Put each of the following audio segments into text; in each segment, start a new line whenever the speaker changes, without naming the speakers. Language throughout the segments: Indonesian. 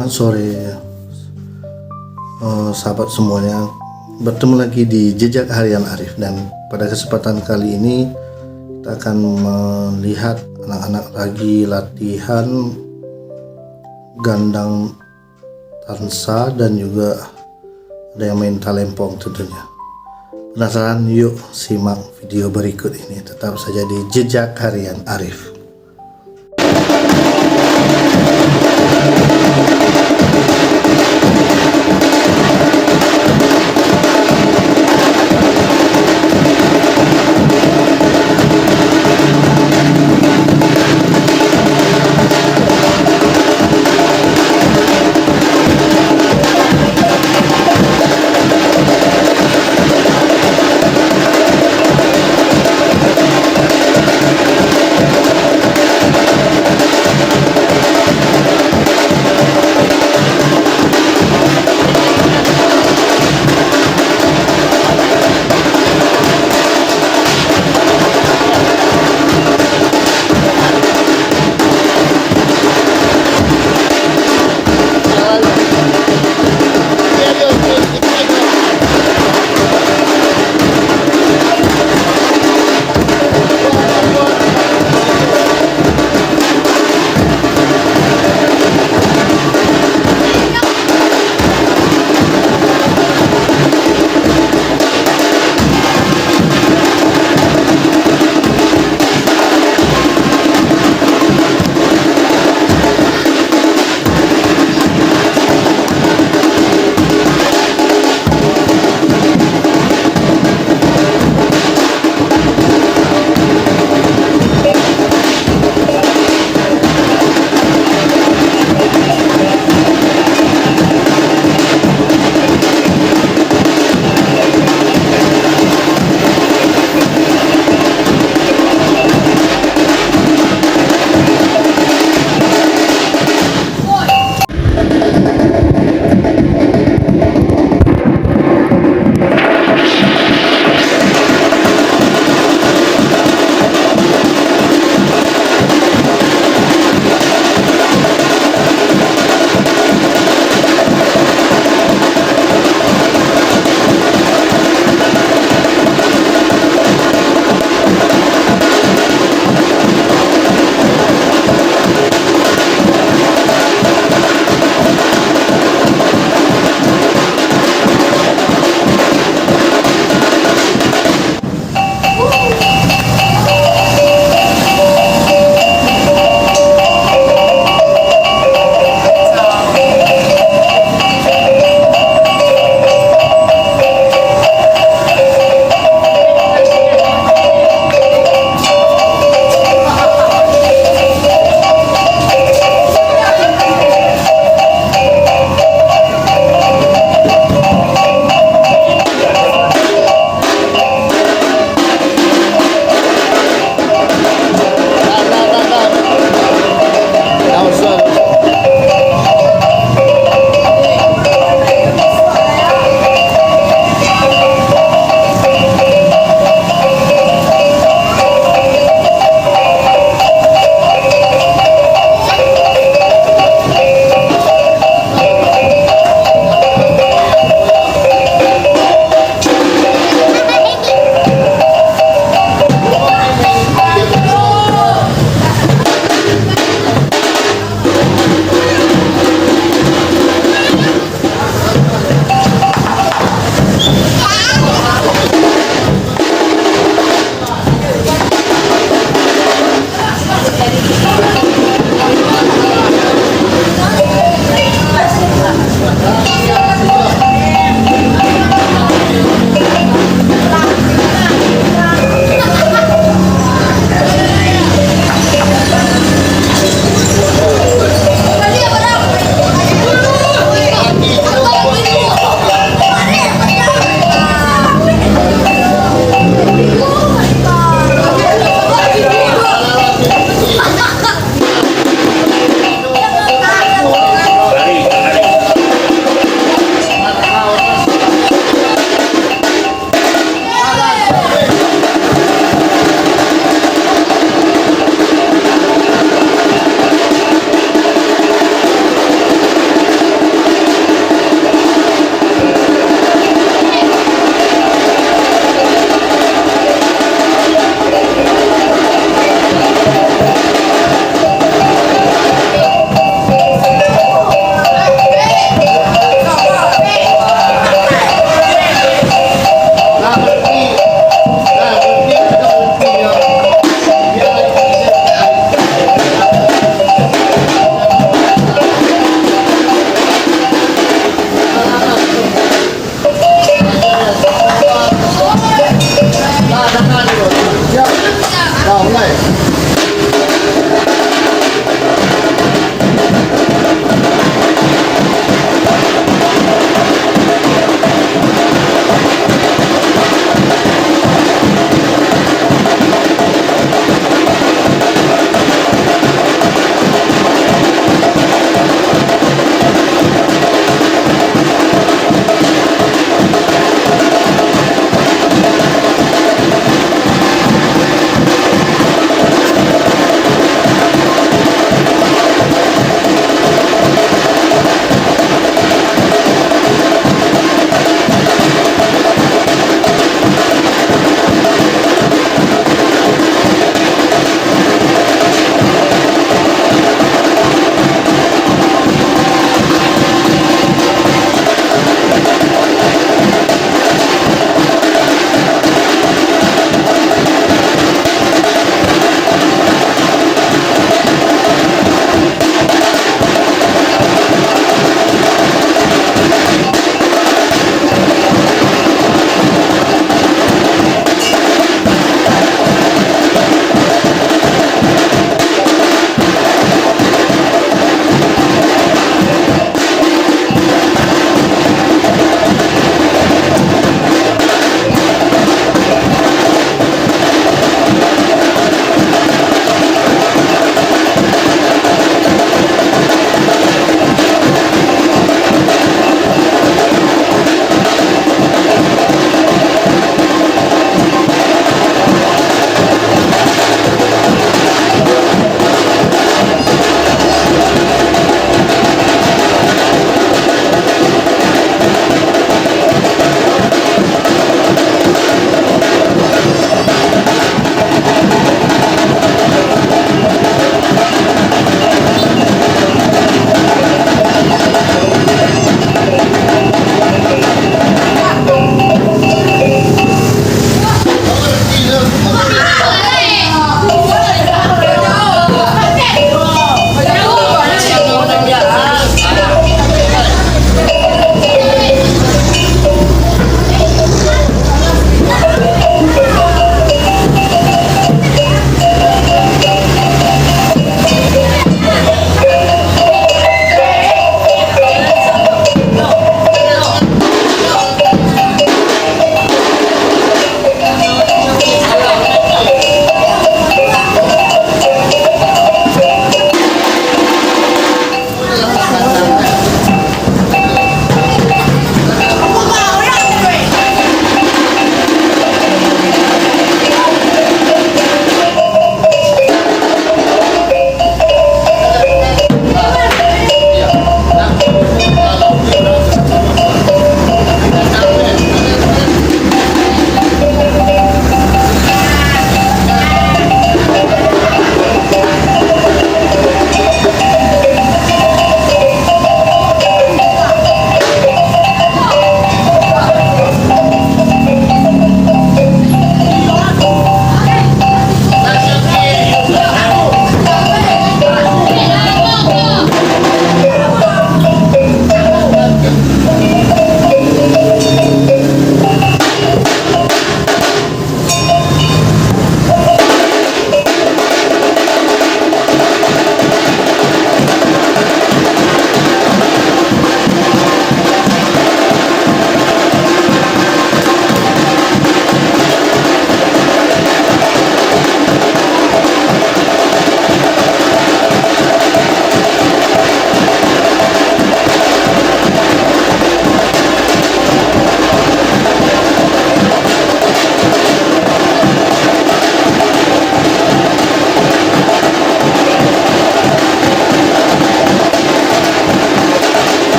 Selamat sore sahabat semuanya. Bertemu lagi di Jejak Harian Arif, dan pada kesempatan kali ini kita akan melihat anak-anak lagi latihan gandang tansa dan juga ada yang main talempong tentunya. Penasaran? Yuk simak video berikut ini. Tetap saja di Jejak Harian Arif.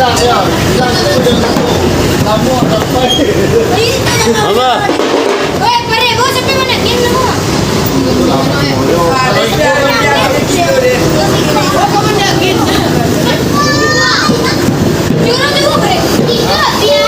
Apa?
Weh, pare, bawa sampai mana? Game na mo. Apa benda game? Jurang ni mo, pare. Tidak, dia.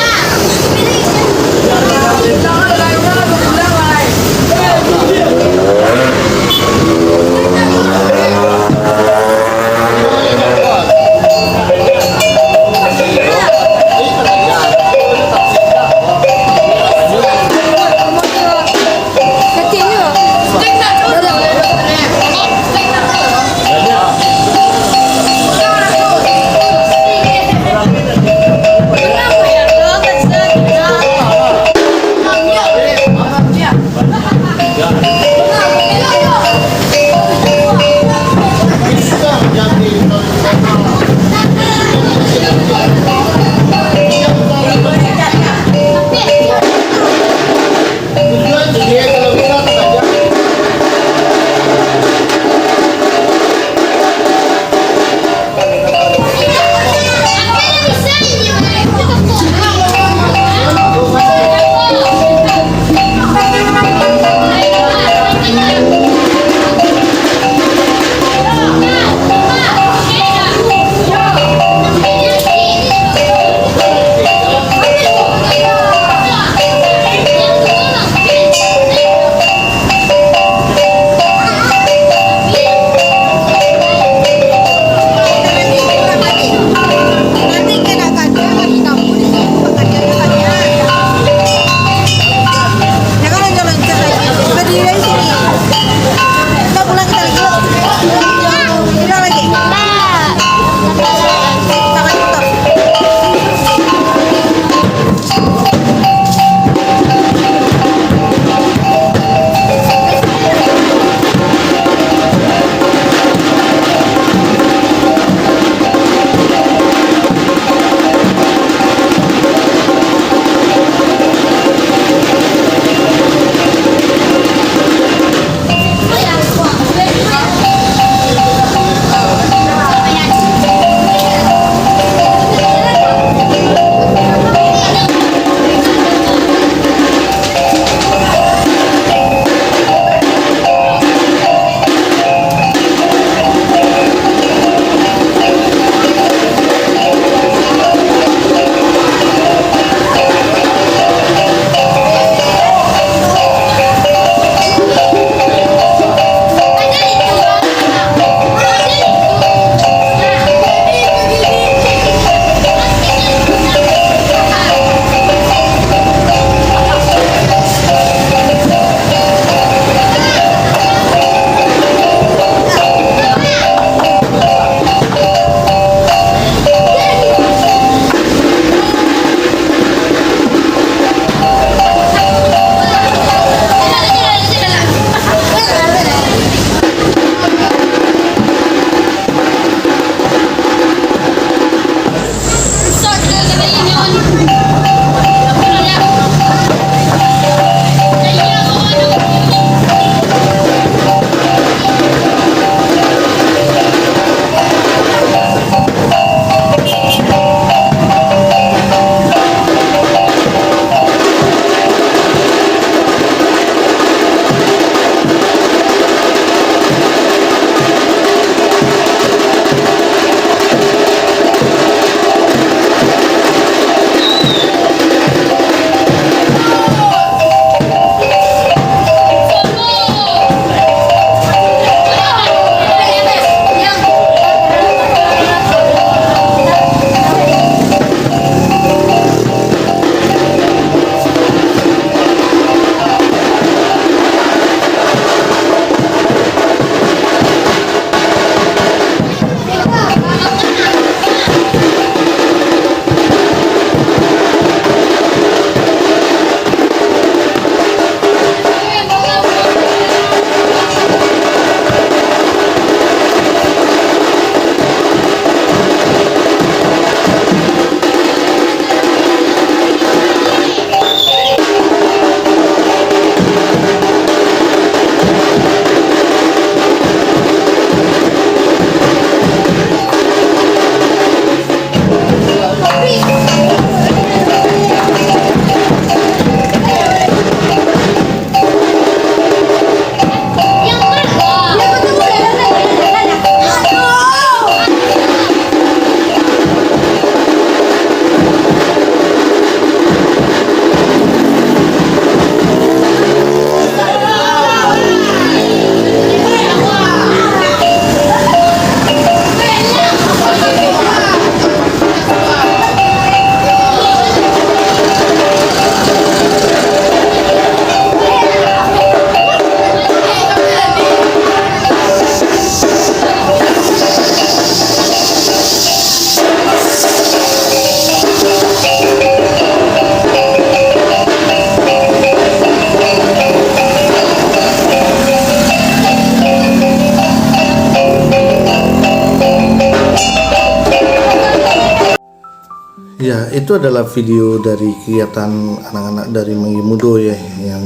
Ya, itu adalah video dari kegiatan anak-anak dari Mengimudo ya, yang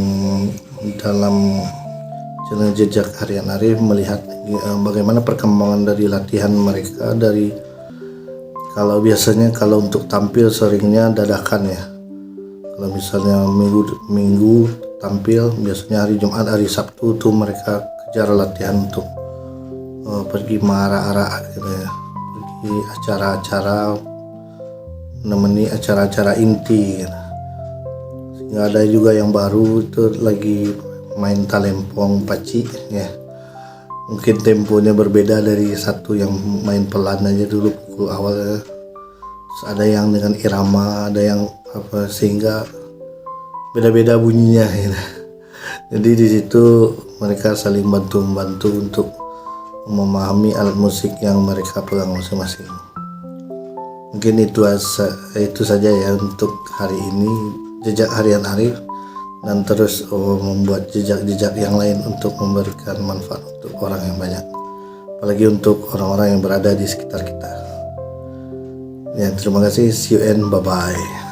dalam channel Jejak Harian Arif melihat bagaimana perkembangan dari latihan mereka. Dari kalau biasanya kalau untuk tampil seringnya dadakan ya. Kalau misalnya minggu tampil, biasanya hari Jumat, hari Sabtu tuh mereka kejar latihan untuk pergi marah-arah gitu ya, pergi acara-acara, menemani acara-acara inti gitu. Sehingga ada juga yang baru itu lagi main talempong paci ya, mungkin temponya berbeda dari satu yang main pelan aja dulu pukul awal ya. Terus ada yang dengan irama, ada yang apa, sehingga beda-beda bunyinya gitu. Jadi di situ mereka saling bantu-bantu untuk memahami alat musik yang mereka pegang masing-masing. Mungkin itu saja ya untuk hari ini Jejak Harian Arif, dan terus membuat jejak-jejak yang lain untuk memberikan manfaat untuk orang yang banyak, apalagi untuk orang-orang yang berada di sekitar kita. Ya, terima kasih, see you and bye bye.